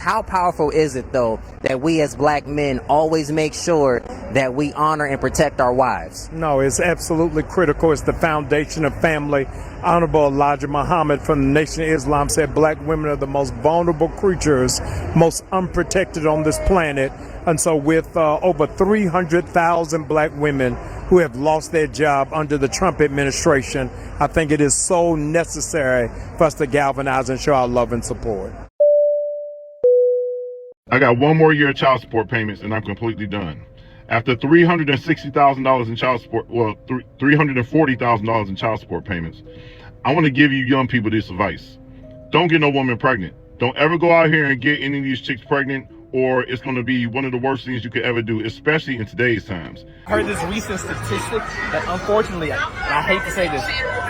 How powerful is it, though, that we as black men always make sure that we honor and protect our wives? No, it's absolutely critical. It's the foundation of family. Honorable Elijah Muhammad from the Nation of Islam said black women are the most vulnerable creatures, most unprotected on this planet. And so with over 300,000 black women who have lost their job under the Trump administration, I think it is so necessary for us to galvanize and show our love and support. I got one more year of child support payments and I'm completely done. After $360,000 in child support, well, $340,000 in child support payments, I want to give you young people this advice. Don't get no woman pregnant. Don't ever go out here and get any of these chicks pregnant, or it's going to be one of the worst things you could ever do, especially in today's times. I heard this recent statistic that unfortunately, and I hate to say this,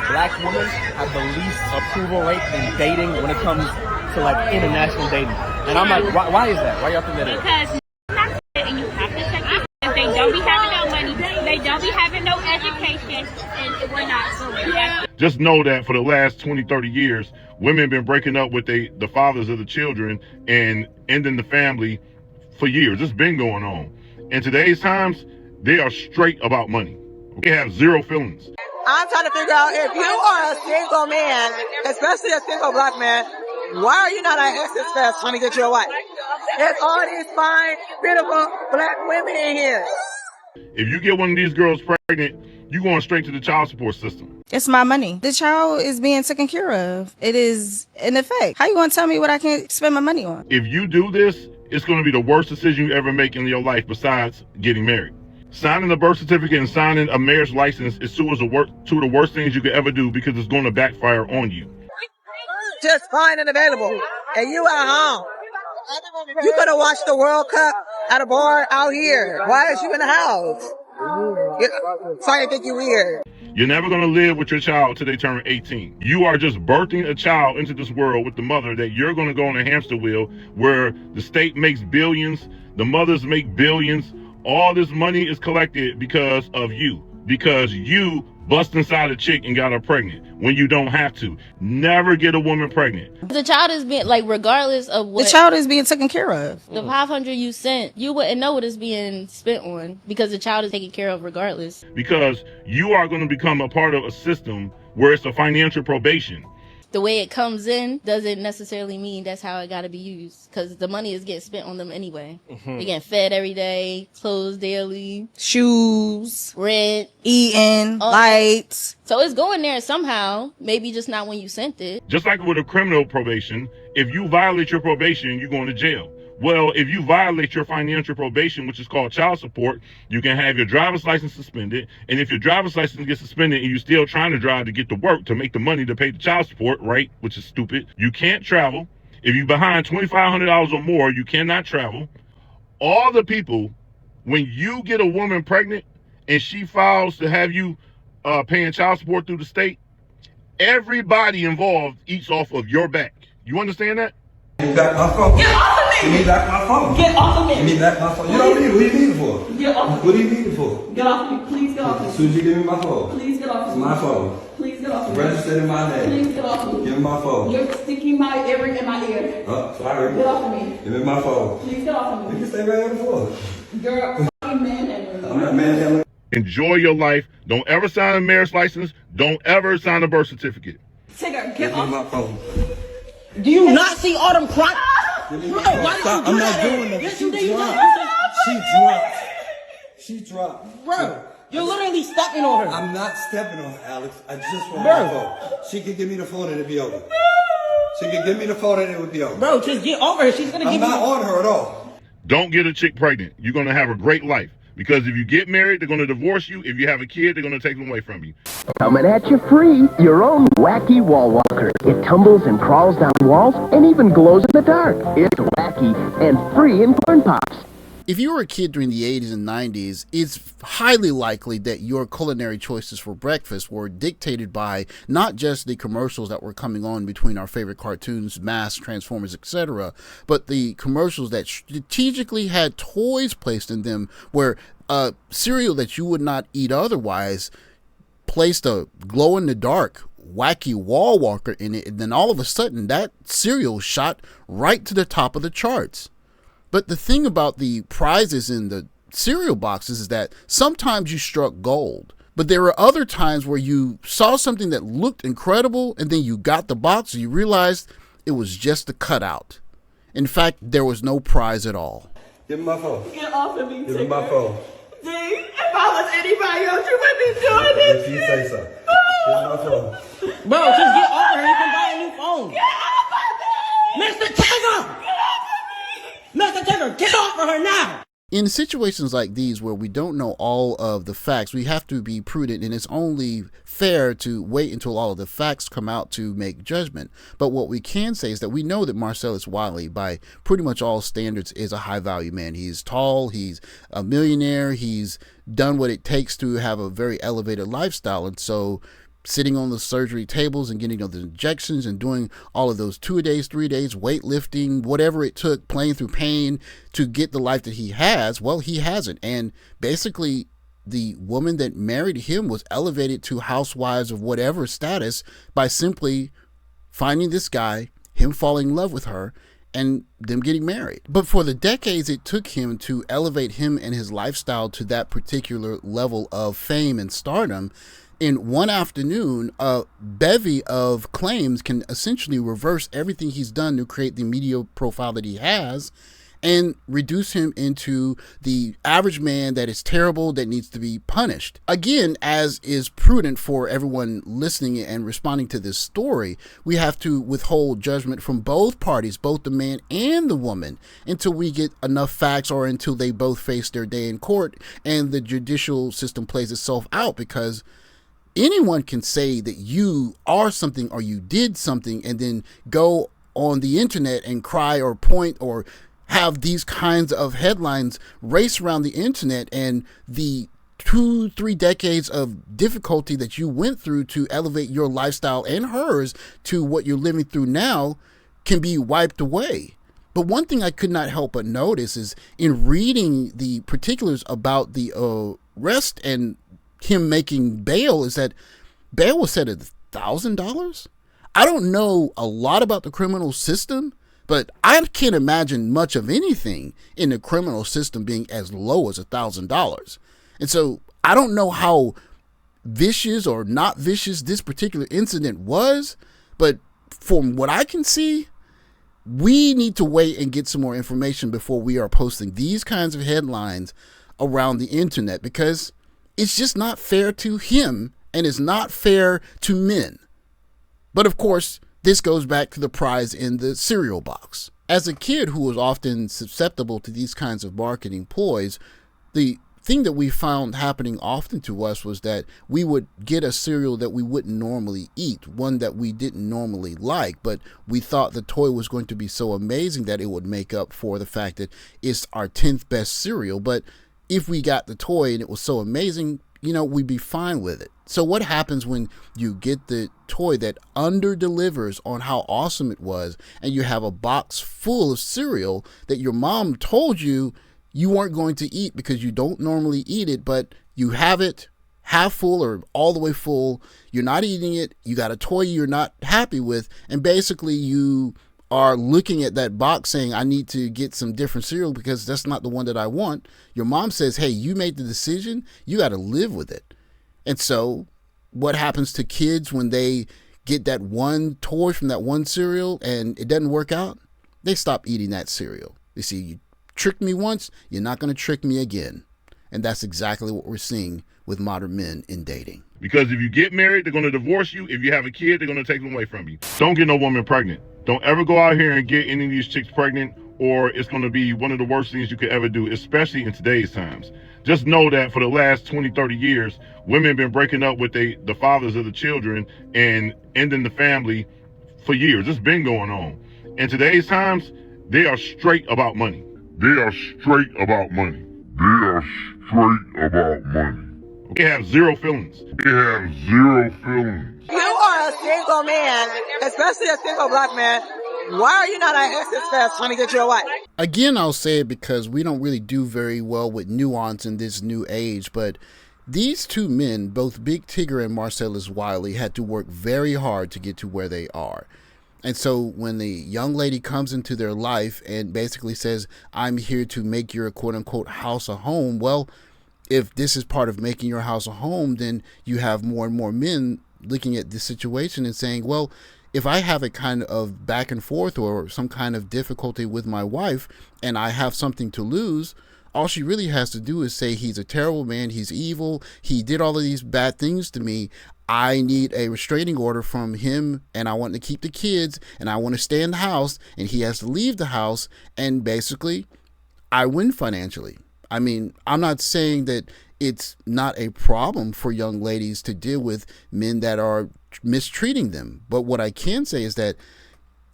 black women have the least approval rate in dating when it comes to like international dating. And I'm like, why is that? Why y'all think that is? Because and you have to check this. They don't be having no money. They don't be having no education, and we're not going. Just know that for the last 20, 30 years, women have been breaking up with the fathers of the children and ending the family for years. It's been going on. In today's times, they are straight about money. They have zero feelings. I'm trying to figure out, if you are a single man, especially a single black man, why are you not at Essence Fest trying to get you a wife? There's all these fine, beautiful black women in here. If you get one of these girls pregnant, you're going straight to the child support system. It's my money. The child is being taken care of. It is in effect. How you going to tell me what I can spend my money on? If you do this, it's going to be the worst decision you ever make in your life besides getting married. Signing a birth certificate and signing a marriage license is two of the worst things you could ever do because it's going to backfire on you. Just fine and available. And you at home. You could have watched the World Cup at a bar out here. Why is you in the house? So I think you weird. You're never going to live with your child till they turn 18. You are just birthing a child into this world with the mother that you're going to go on a hamster wheel where the state makes billions, the mothers make billions. All this money is collected because of you. Because you bust inside a chick and got her pregnant when you don't have to. Never get a woman pregnant. The child is being, like, regardless of what. The child is being taken care of. The 500 you sent, you wouldn't know what it's being spent on because the child is taken care of regardless. Because you are going to become a part of a system where it's a financial probation. The way it comes in doesn't necessarily mean that's how it got to be used because the money is getting spent on them anyway. They're getting fed every day, clothes daily, shoes, rent, eating, lights. So it's going there somehow, maybe just not when you sent it. Just like with a criminal probation, if you violate your probation, you're going to jail. Well, if you violate your financial probation, which is called child support, you can have your driver's license suspended. And if your driver's license gets suspended and you're still trying to drive to get to work to make the money to pay the child support, right, which is stupid, you can't travel. If you're behind $2,500 or more, you cannot travel. All the people, when you get a woman pregnant and she files to have you paying child support through the state, everybody involved eats off of your back. You understand that? Give me back my phone. Get off of me! Give me back my phone. Get off of me! Give me back my phone. You don't need it. What do you need it for? Get off of me! What do you need it for? Get off of me! Please get off of me! As soon as you give me my phone. Please get off of It's me! my phone. Please get off of me! Registered in my name. Please get off of me! Give me my phone. You're sticking my ear in my ear. Oh, sorry. Get off of me! Give me my phone. Please get off of You me! can stay right on the floor. You're a fucking manhandler. I'm not manhandling. Enjoy your life. Don't ever sign a marriage license. Don't ever sign a birth certificate. Tigger, Give get me off! my phone. Do you not see all them crime? Stop. I'm not doing that. She dropped. She dropped. Bro, you're literally stepping on her. I'm not stepping on her, Alex. I just want my phone. She could give me the phone and it'd be over. She could give me the phone and it would be over. Bro, just get over her. She's gonna I'm give not you. on her at all. Don't get a chick pregnant. You're going to have a great life. Because if you get married, they're going to divorce you. If you have a kid, they're going to take them away from you. Coming at you free, your own wacky wall walker. It tumbles and crawls down walls and even glows in the dark. It's wacky and free in Corn Pops. If you were a kid during the 80s and 90s, it's highly likely that your culinary choices for breakfast were dictated by not just the commercials that were coming on between our favorite cartoons, Mask, Transformers, etc., but the commercials that strategically had toys placed in them where cereal that you would not eat otherwise placed a glow-in-the-dark wacky wall walker in it, and then all of a sudden that cereal shot right to the top of the charts. But the thing about the prizes in the cereal boxes is that sometimes you struck gold, but there were other times where you saw something that looked incredible, and then you got the box and you realized it was just a cutout. In fact, there was no prize at all. Give me my phone. Get off of me, Give me my phone. D, if I was anybody else, you wouldn't be doing this. If you say so. Give me my phone. Bro, just get off her. You can buy a new phone. Get off of me! Mr. Tigger! Get off of me! Mr. Tigger, get off of her now! In situations like these where we don't know all of the facts, we have to be prudent, and it's only fair to wait until all of the facts come out to make judgment. But what we can say is that we know that Marcellus Wiley, by pretty much all standards, is a high-value man. He's tall, he's a millionaire, he's done what it takes to have a very elevated lifestyle, and so sitting on the surgery tables and getting the injections and doing all of those 2 days, 3 days, weightlifting, whatever it took, playing through pain to get the life that he has, well, he has it. And basically, the woman that married him was elevated to housewives of whatever status by simply finding this guy, him falling in love with her, and them getting married. But for the decades it took him to elevate him and his lifestyle to that particular level of fame and stardom, in one afternoon, a bevy of claims can essentially reverse everything he's done to create the media profile that he has and reduce him into the average man that is terrible, that needs to be punished. Again, as is prudent for everyone listening and responding to this story, we have to withhold judgment from both parties, both the man and the woman, until we get enough facts or until they both face their day in court and the judicial system plays itself out, because anyone can say that you are something or you did something and then go on the internet and cry or point or have these kinds of headlines race around the internet, and the 2-3 decades of difficulty that you went through to elevate your lifestyle and hers to what you're living through now can be wiped away. But one thing I could not help but notice is in reading the particulars about the arrest and him making bail, is that bail was set at $1,000. I don't know a lot about the criminal system, but I can't imagine much of anything in the criminal system being as low as $1,000. And so I don't know how vicious or not vicious this particular incident was, but from what I can see, we need to wait and get some more information before we are posting these kinds of headlines around the internet, because it's just not fair to him and it's not fair to men. But of course, this goes back to the prize in the cereal box. As a kid who was often susceptible to these kinds of marketing ploys, the thing that we found happening often to us was that we would get a cereal that we wouldn't normally eat, one that we didn't normally like, but we thought the toy was going to be so amazing that it would make up for the fact that it's our 10th best cereal. But if we got the toy and it was so amazing, we'd be fine with it. So what happens when you get the toy that under-delivers on how awesome it was, and you have a box full of cereal that your mom told you weren't going to eat because you don't normally eat it, but you have it half full or all the way full, you're not eating it, you got a toy you're not happy with, and basically you are looking at that box saying, I need to get some different cereal because that's not the one that I want. Your mom says, hey, you made the decision, you got to live with it. And so what happens to kids when they get that one toy from that one cereal and it doesn't work out? They stop eating that cereal. They see, you tricked me once, you're not going to trick me again. And that's exactly what we're seeing with modern men in dating. Because if you get married, they're going to divorce you. If you have a kid, they're going to take them away from you. Don't get no woman pregnant. Don't ever go out here and get any of these chicks pregnant, or it's going to be one of the worst things you could ever do, especially in today's times. Just know that for the last 20, 30 years, women have been breaking up with the fathers of the children and ending the family for years. It's been going on. In today's times, they are straight about money. They are straight about money. They are straight about money. They have zero feelings. They have zero feelings. You are a single man, especially a single black man. Why are you not at Exodus Fest trying to get you a wife? Again, I'll say it because we don't really do very well with nuance in this new age, but These two men, both Big Tigger and Marcellus Wiley, had to work very hard to get to where they are. And so when the young lady comes into their life and basically says, I'm here to make your quote unquote house a home, well, if this is part of making your house a home, then you have more and more men looking at this situation and saying, well, if I have a kind of back and forth or some kind of difficulty with my wife and I have something to lose, all she really has to do is say he's a terrible man, he's evil, he did all of these bad things to me. I need a restraining order from him and I want to keep the kids and I want to stay in the house and he has to leave the house, and basically I win financially. I mean, I'm not saying that it's not a problem for young ladies to deal with men that are mistreating them. But what I can say is that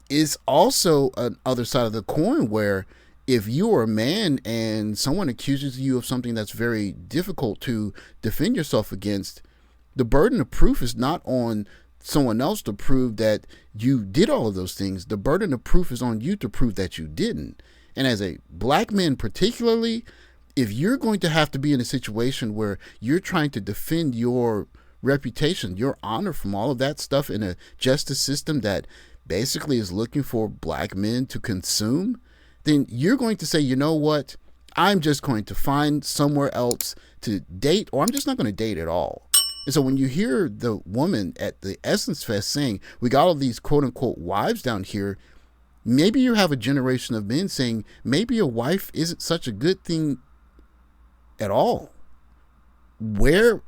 it's also an other side of the coin where if you are a man and someone accuses you of something that's very difficult to defend yourself against, the burden of proof is not on someone else to prove that you did all of those things. The burden of proof is on you to prove that you didn't. And as a black man particularly, if you're going to have to be in a situation where you're trying to defend your reputation, your honor from all of that stuff in a justice system that basically is looking for black men to consume, then you're going to say, you know what, I'm just going to find somewhere else to date, or I'm just not going to date at all. And so when you hear the woman at the Essence Fest saying, we got all these quote unquote wives down here, maybe you have a generation of men saying, maybe a wife isn't such a good thing at all. Where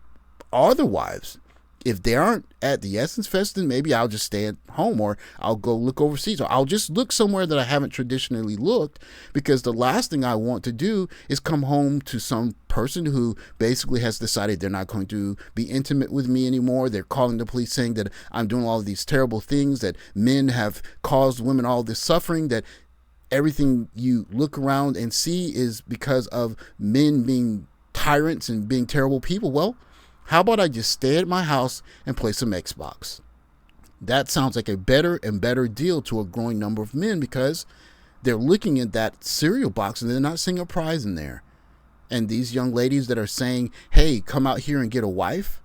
are the wives? If they aren't at the Essence Fest, then maybe I'll just stay at home, or I'll go look overseas, or I'll just look somewhere that I haven't traditionally looked, because the last thing I want to do is come home to some person who basically has decided they're not going to be intimate with me anymore. They're calling the police saying that I'm doing all of these terrible things, that men have caused women all this suffering, that everything you look around and see is because of men being tyrants and being terrible people. Well, how about I just stay at my house and play some Xbox? That sounds like a better and better deal to a growing number of men, because they're looking at that cereal box and they're not seeing a prize in there. And these young ladies that are saying, hey, come out here and get a wife,